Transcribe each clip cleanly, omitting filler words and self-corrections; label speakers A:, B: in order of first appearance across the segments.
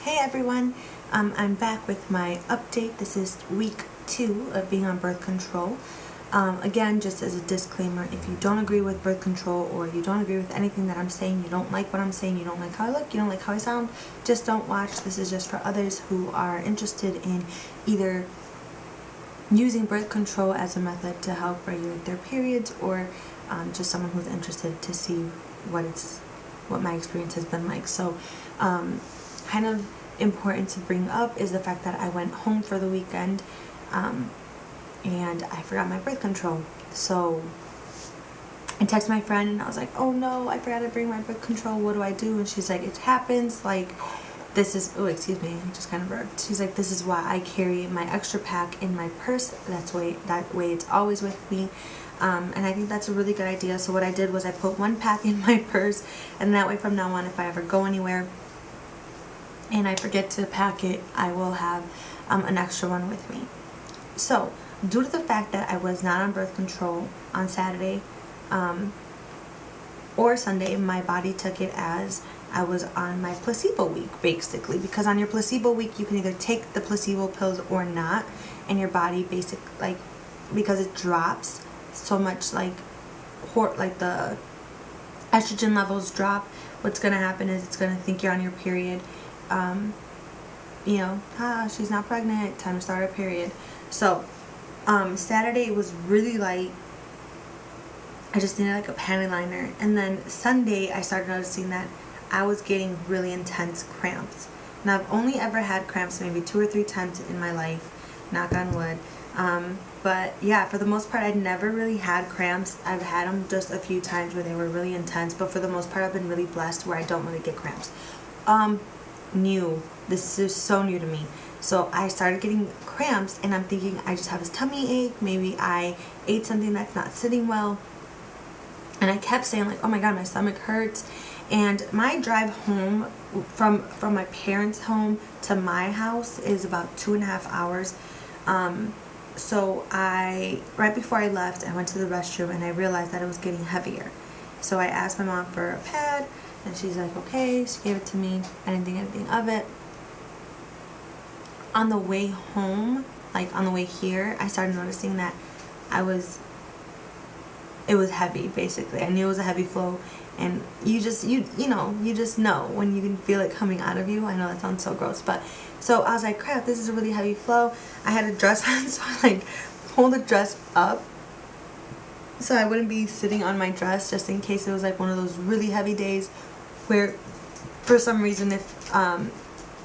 A: Hey everyone, I'm back with my update. This is week 2 of being on birth control. Again, just as a disclaimer, if you don't agree with birth control or you don't agree with anything that I'm saying, you don't like what I'm saying, you don't like how I look, you don't like how I sound, just don't watch. This is just for others who are interested in either using birth control as a method to help regulate their periods, or just someone who's interested to see what my experience has been like. So kind of important to bring up is the fact that I went home for the weekend and I forgot my birth control. So I texted my friend and I was like, oh no, I forgot to bring my birth control, what do I do? And she's like, it happens, like this is, oh excuse me, I just kind of burped. She's like, this is why I carry my extra pack in my purse, that way it's always with me. And I think that's a really good idea. So what I did was I put one pack in my purse, and that way from now on, if I ever go anywhere and I forget to pack it, I will have an extra one with me. So due to the fact that I was not on birth control on Saturday or Sunday, my body took it as I was on my placebo week, basically, because on your placebo week you can either take the placebo pills or not, and your body because it drops so much, like the estrogen levels drop, what's gonna happen is it's gonna think you're on your period. She's not pregnant, time to start her period. So Saturday it was really light. I just needed like a panty liner, and then Sunday I started noticing that I was getting really intense cramps. Now I've only ever had cramps maybe 2 or 3 times in my life, knock on wood. But yeah, for the most part, I'd never really had cramps. I've had them just a few times where they were really intense, but for the most part, I've been really blessed where I don't really get cramps. This is so new to me. So I started getting cramps, and I'm thinking I just have a tummy ache. Maybe I ate something that's not sitting well. And I kept saying like, oh my God, my stomach hurts. And my drive home from my parents' home to my house is about 2.5 hours. So right before I left, I went to the restroom and I realized that it was getting heavier. So I asked my mom for a pad, and she's like, okay. She gave it to me. I didn't think anything of it. On the way home, like on the way here, I started noticing that it was heavy, basically. I knew it was a heavy flow, and you just know when you can feel it coming out of you. I know that sounds so gross, but so I was like, crap, this is a really heavy flow. I had a dress on, so I like pulled the dress up so I wouldn't be sitting on my dress, just in case it was like one of those really heavy days where for some reason, if I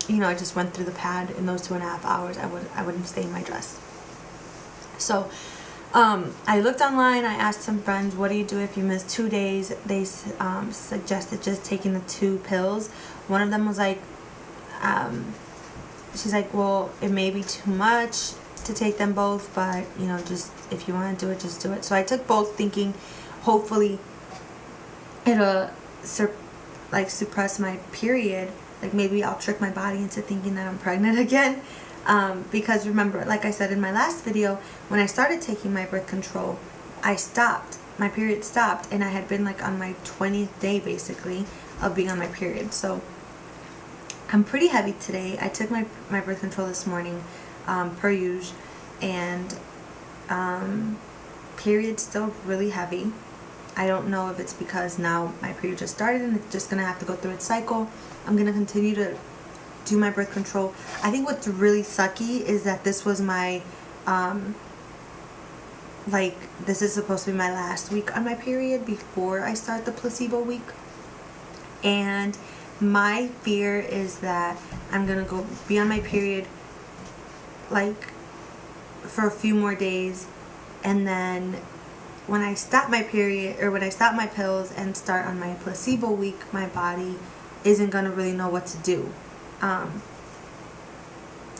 A: just went through the pad in those 2.5 hours, I wouldn't stay in my dress. So I looked online. I asked some friends, what do you do if you miss 2 days? They suggested just taking the 2 pills. One of them was like, she's like, well, it may be too much to take them both, but just if you want to do it, just do it. So I took both, thinking hopefully it'll suppress my period. Like maybe I'll trick my body into thinking that I'm pregnant again. Because remember, like I said in my last video, when I started taking my birth control, my period stopped, and I had been like on my 20th day basically of being on my period. So I'm pretty heavy today. I took my birth control this morning, per usual, and period's still really heavy. I don't know if it's because now my period just started and it's just gonna have to go through its cycle. I'm gonna continue to do my birth control. I think what's really sucky is that this was my this is supposed to be my last week on my period before I start the placebo week, and my fear is that I'm gonna go be on my period like for a few more days, and then when I stop my period, or when I stop my pills and start on my placebo week, my body isn't gonna really know what to do.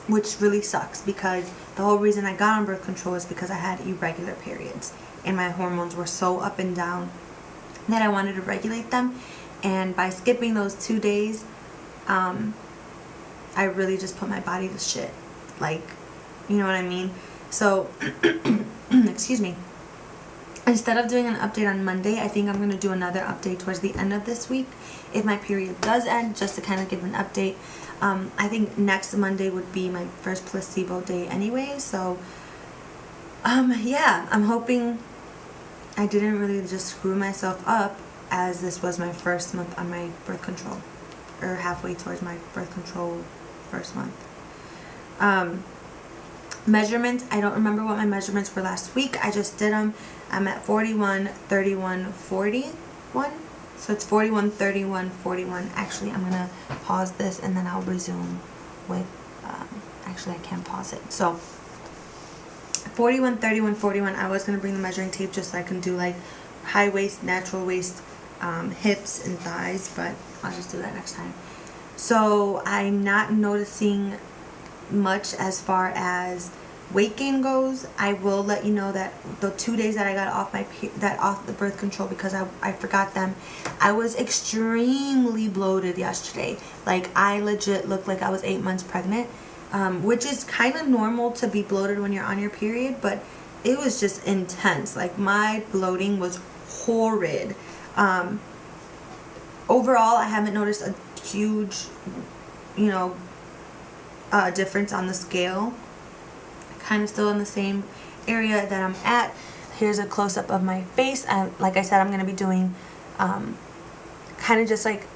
A: Which really sucks, because the whole reason I got on birth control is because I had irregular periods and my hormones were so up and down that I wanted to regulate them. And by skipping those 2 days, I really just put my body to shit. Like, you know what I mean? So, excuse me. Instead of doing an update on Monday, I think I'm going to do another update towards the end of this week if my period does end, just to kind of give an update. I think next Monday would be my first placebo day anyway, so yeah, I'm hoping I didn't really just screw myself up, as this was my first month on my birth control, or halfway towards my birth control first month. Measurements, I don't remember what my measurements were last week. I just did them. I'm at 41, 31, 41. So it's 41, 31, 41. Actually, I'm going to pause this and then I'll resume with, actually I can't pause it. So 41, 31, 41. I was going to bring the measuring tape just so I can do like high waist, natural waist, hips and thighs, but I'll just do that next time. So I'm not noticing much as far as weight gain goes. I will let you know that the 2 days that I got off the birth control, because I forgot them, I was extremely bloated yesterday. Like, I legit looked like I was 8 months pregnant, which is kind of normal to be bloated when you're on your period, but it was just intense. Like, my bloating was horrid. Overall, I haven't noticed a huge, you know, difference on the scale. Kind of still in the same area that I'm at. Here's a close-up of my face. Like I said, I'm going to be doing kind of just like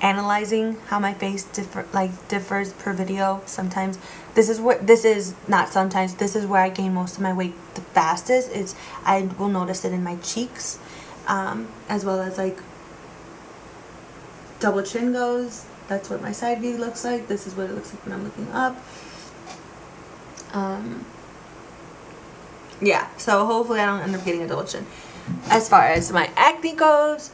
A: analyzing how my face differs per video. Sometimes this is where I gain most of my weight the fastest. I will notice it in my cheeks, as well as like double chin goes. That's what my side view looks like. This is what it looks like when I'm looking up. Yeah, so hopefully I don't end up getting a double chin. As far as my acne goes,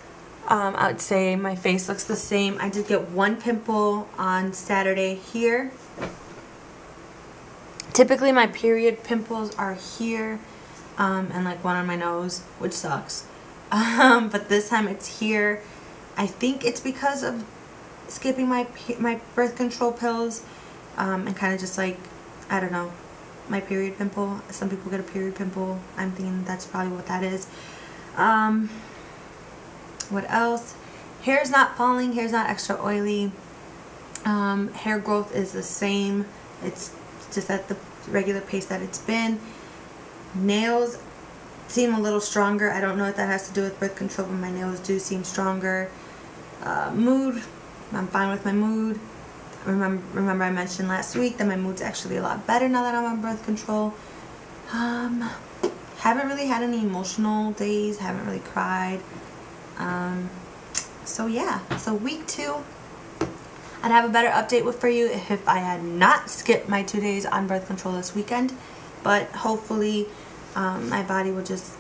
A: I would say my face looks the same. I did get one pimple on Saturday here. Typically my period pimples are here, and like one on my nose, which sucks. But this time it's here. I think it's because of skipping my birth control pills, and kind of just like, I don't know, my period pimple. Some people get a period pimple. I'm thinking that's probably what that is. What else? Hair's not falling. Hair's not extra oily. Hair growth is the same. It's just at the regular pace that it's been. Nails seem a little stronger. I don't know if that has to do with birth control, but my nails do seem stronger. Mood, I'm fine with my mood. Remember I mentioned last week that my mood's actually a lot better now that I'm on birth control. Haven't really had any emotional days. Haven't really cried. So yeah. So week 2, I'd have a better update for you if I had not skipped my 2 days on birth control this weekend. But hopefully my body will just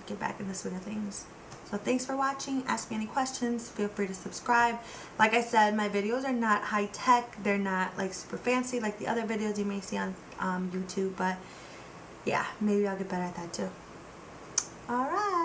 A: get back in the swing of things. So thanks for watching. Ask me any questions. Feel free to subscribe. Like I said, my videos are not high tech. They're not like super fancy like the other videos you may see on YouTube. But yeah, maybe I'll get better at that too. Alright.